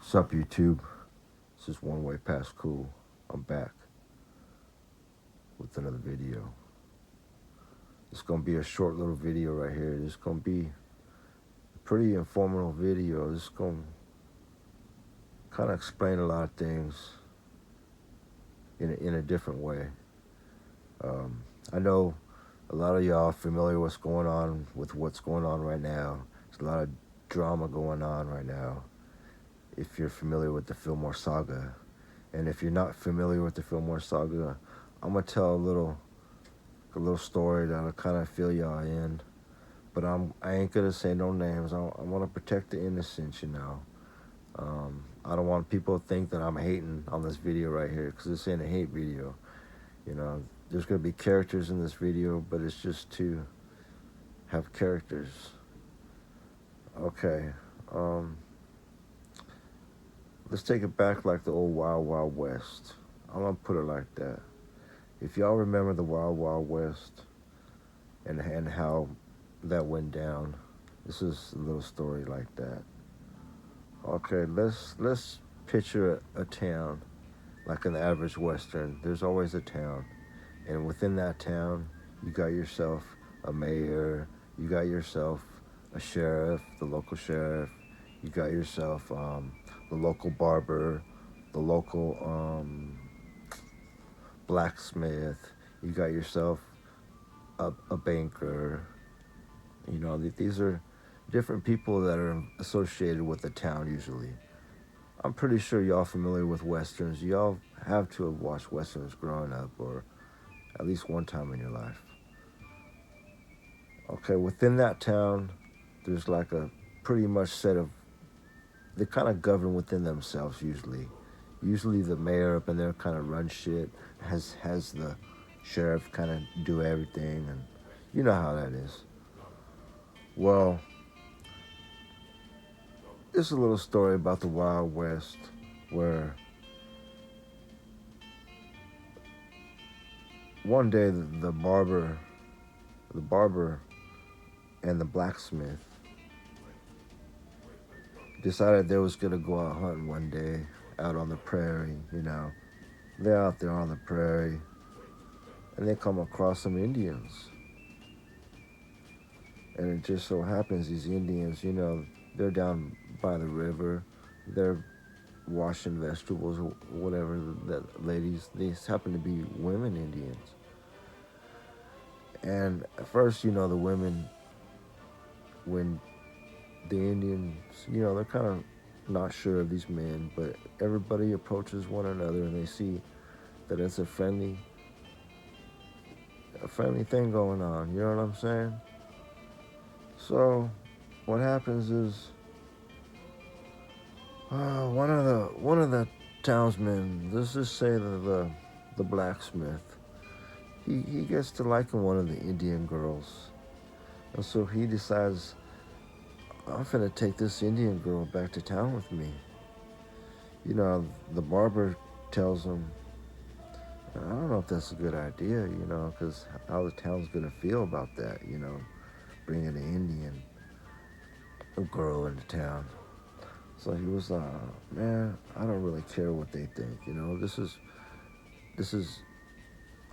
Sup YouTube? This is One Way Past Cool. I'm back with another video. It's gonna be a short little video right here. It's gonna be a pretty informative video. It's gonna kind of explain a lot of things in a different way. I know a lot of y'all familiar with what's going on right now. There's a lot of drama going on right now. If you're familiar with the Fillmoe saga, and if you're not familiar with the Fillmoe saga, I'm gonna tell a little story that'll kind of fill y'all in. But I ain't gonna say no names. I want to protect the innocent, you know. I don't want people to think that I'm hating on this video right here, because this ain't a hate video. You know, there's gonna be characters in this video, but it's just to have characters. Okay. Let's take it back like the old Wild Wild West. I'm gonna put it like that. If y'all remember the Wild Wild West and how that went down, this is a little story like that. Okay, let's picture a town like an average Western. There's always a town, and within that town, you got yourself a mayor, you got yourself a sheriff, the local sheriff, you got yourself the local barber, the local blacksmith, you got yourself a banker. You know, these are different people that are associated with the town usually. I'm pretty sure y'all familiar with Westerns. Y'all have to have watched Westerns growing up, or at least one time in your life. Okay, within that town, there's like a pretty much set of, they kind of govern within themselves usually. Usually the mayor up in there kind of runs shit, has the sheriff kind of do everything, and you know how that is. Well, it's a little story about the Wild West where one day the barber and the blacksmith decided they was gonna go out hunting one day out on the prairie. You know, they're out there on the prairie and they come across some Indians. And it just so happens these Indians, you know, they're down by the river. They're washing vegetables or whatever. That ladies, these happen to be women Indians. And at first, you know, the women, when the Indians, you know, they're kind of not sure of these men, but everybody approaches one another and they see that it's a friendly thing going on. You know what I'm saying? So, what happens is, one of the townsmen, let's just say the blacksmith, he gets to liking one of the Indian girls, and so he decides, I'm finna take this Indian girl back to town with me. You know, the barber tells him, I don't know if that's a good idea, you know, because how the town's gonna feel about that, you know, bringing an Indian girl into town. So he was like, man, I don't really care what they think, you know, this is,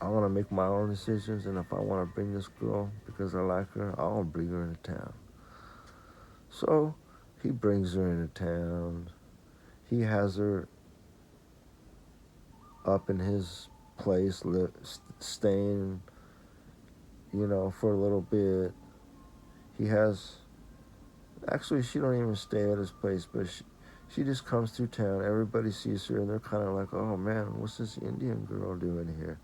I want to make my own decisions, and if I want to bring this girl because I like her, I'll bring her into town. So he brings her into town. He has her up in his place, staying, you know, for a little bit. He has, actually, she don't even stay at his place, but she just comes through town. Everybody sees her, and they're kind of like, oh, man, what's this Indian girl doing here?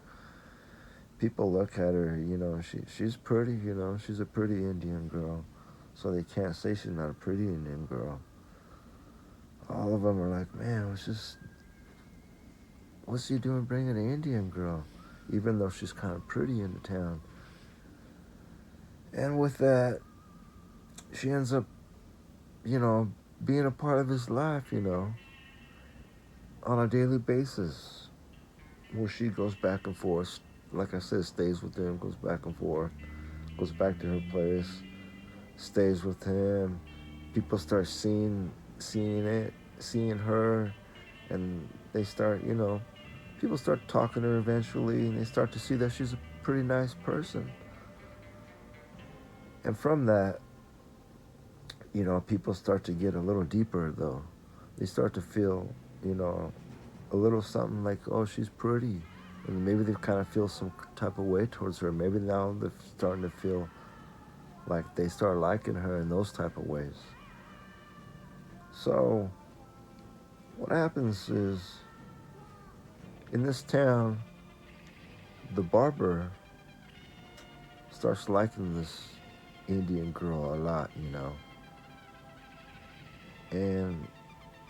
People look at her, you know, she's pretty, you know, she's a pretty Indian girl. So they can't say she's not a pretty Indian girl. All of them are like, man, what's he doing bringing an Indian girl? Even though she's kind of pretty in the town. And with that, she ends up, you know, being a part of his life, you know, on a daily basis. Where she goes back and forth, like I said, stays with him, goes back and forth, goes back to her place, stays with him. People start seeing seeing her, and they start, people start talking to her eventually, and they start to see that she's a pretty nice person. And from that, people start to get a little deeper, though. They start to feel, you know, a little something like, oh, she's pretty. And maybe they kind of feel some type of way towards her. Maybe now they're starting to feel like they start liking her in those type of ways. So what happens is, in this town, the barber starts liking this Indian girl a lot. And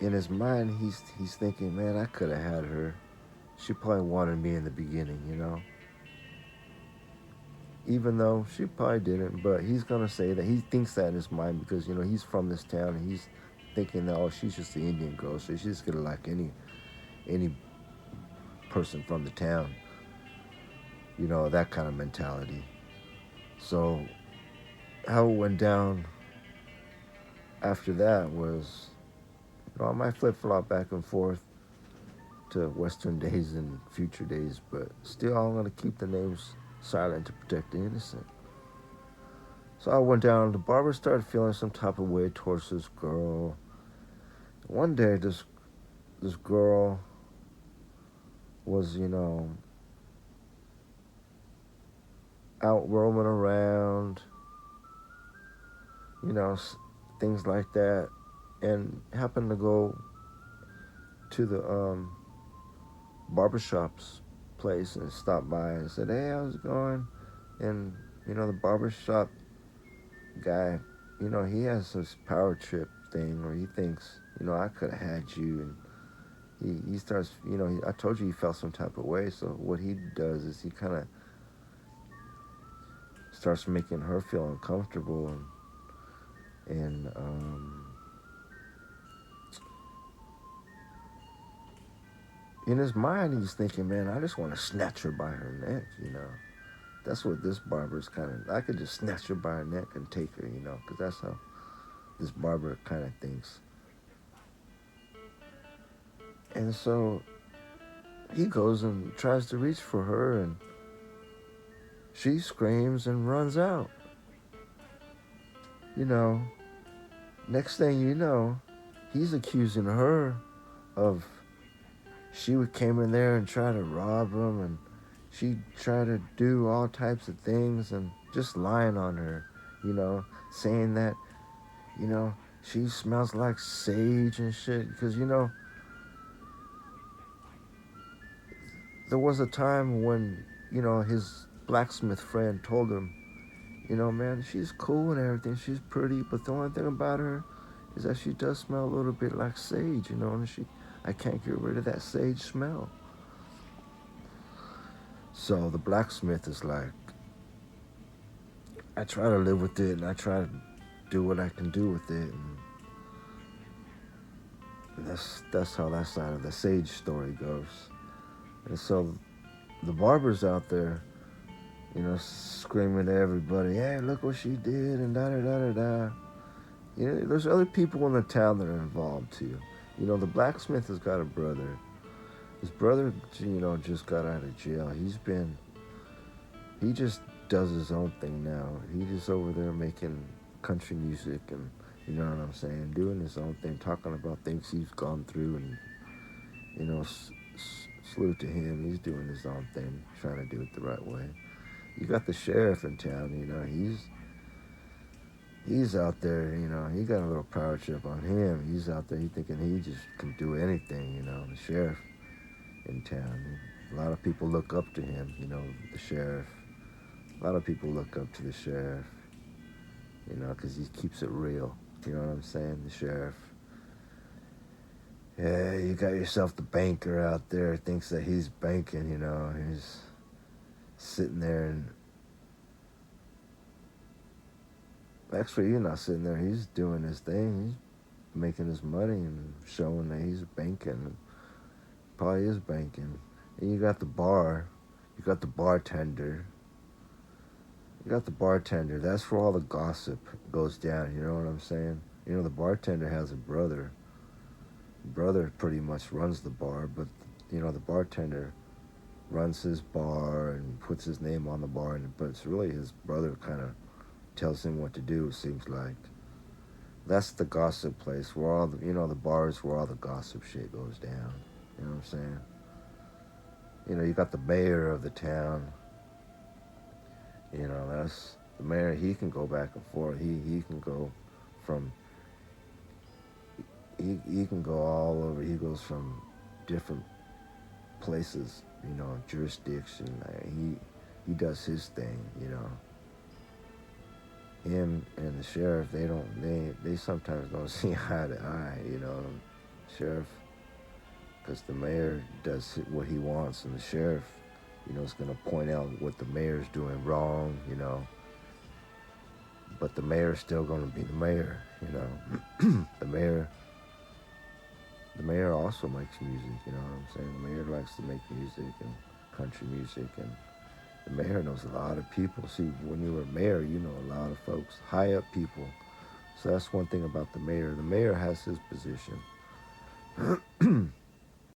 in his mind, he's thinking, man, I could have had her. She probably wanted me in the beginning. Even though she probably didn't, but he's gonna say that he thinks that in his mind because he's from this town and he's thinking that, oh, she's just the Indian girl, so she's gonna like any person from the town, that kind of mentality. So how it went down after that was, I might flip flop back and forth to Western days and future days, but still I'm gonna keep the names silent to protect the innocent. So I went down. The barber started feeling some type of way towards this girl. One day, this girl was, out roaming around, you know, things like that, and happened to go to the barbershop's place and stopped by and said, "Hey, how's it going?" And the barbershop guy, he has this power trip thing where he thinks, I could have had you, and he starts, I told you he felt some type of way. So what he does is he kind of starts making her feel uncomfortable, and in his mind he's thinking, man, I just want to snatch her by her neck. That's what this barber's kind of, I could just snatch her by her neck and take her, because that's how this barber kind of thinks. And so he goes and tries to reach for her, and she screams and runs out. You know, next thing you know, he's accusing her of, she came in there and tried to rob him, and she tried to do all types of things and just lying on her, saying that, she smells like sage and shit. Because, there was a time when, his blacksmith friend told him, man, she's cool and everything. She's pretty, but the only thing about her is that she does smell a little bit like sage, and I can't get rid of that sage smell. So the blacksmith is like, I try to live with it, and I try to do what I can do with it, and that's how that side of the sage story goes. And so the barber's out there, screaming to everybody, "Hey, look what she did," and da da da da da. There's other people in the town that are involved too. The blacksmith has got a brother. His brother, just got out of jail. He just does his own thing now. He just over there making country music, and you know what I'm saying, doing his own thing, talking about things he's gone through, and salute to him. He's doing his own thing, trying to do it the right way. You got the sheriff in town. He's out there. He got a little power trip on him. He's out there. He thinking he just can do anything. The sheriff in town. A lot of people look up to him. The sheriff. A lot of people look up to the sheriff, because he keeps it real. You know what I'm saying? The sheriff. Yeah, you got yourself the banker out there, thinks that he's banking, he's sitting there, and actually he's not sitting there, he's doing his thing, he's making his money and showing that he's banking, probably is banking. And you got the bar, you got the bartender, that's where all the gossip goes down, you know what I'm saying? The bartender has a brother brother pretty much runs the bar, but the bartender runs his bar and puts his name on the bar, but it's really his brother kind of tells him what to do. It seems like that's the gossip place where all the bars where all the gossip shit goes down. You know what I'm saying? You got the mayor of the town. That's the mayor. He can go back and forth. He can go from he can go all over. He goes from different places, jurisdiction. He does his thing. Him and the sheriff, they sometimes don't see eye to eye. Sheriff, because the mayor does what he wants, and the sheriff, is gonna point out what the mayor's doing wrong. But the mayor's still gonna be the mayor. The mayor. The mayor also makes music, you know what I'm saying? The mayor likes to make music and country music, and the mayor knows a lot of people. See, when you're a mayor, you know a lot of folks, high up people. So that's one thing about the mayor. The mayor has his position.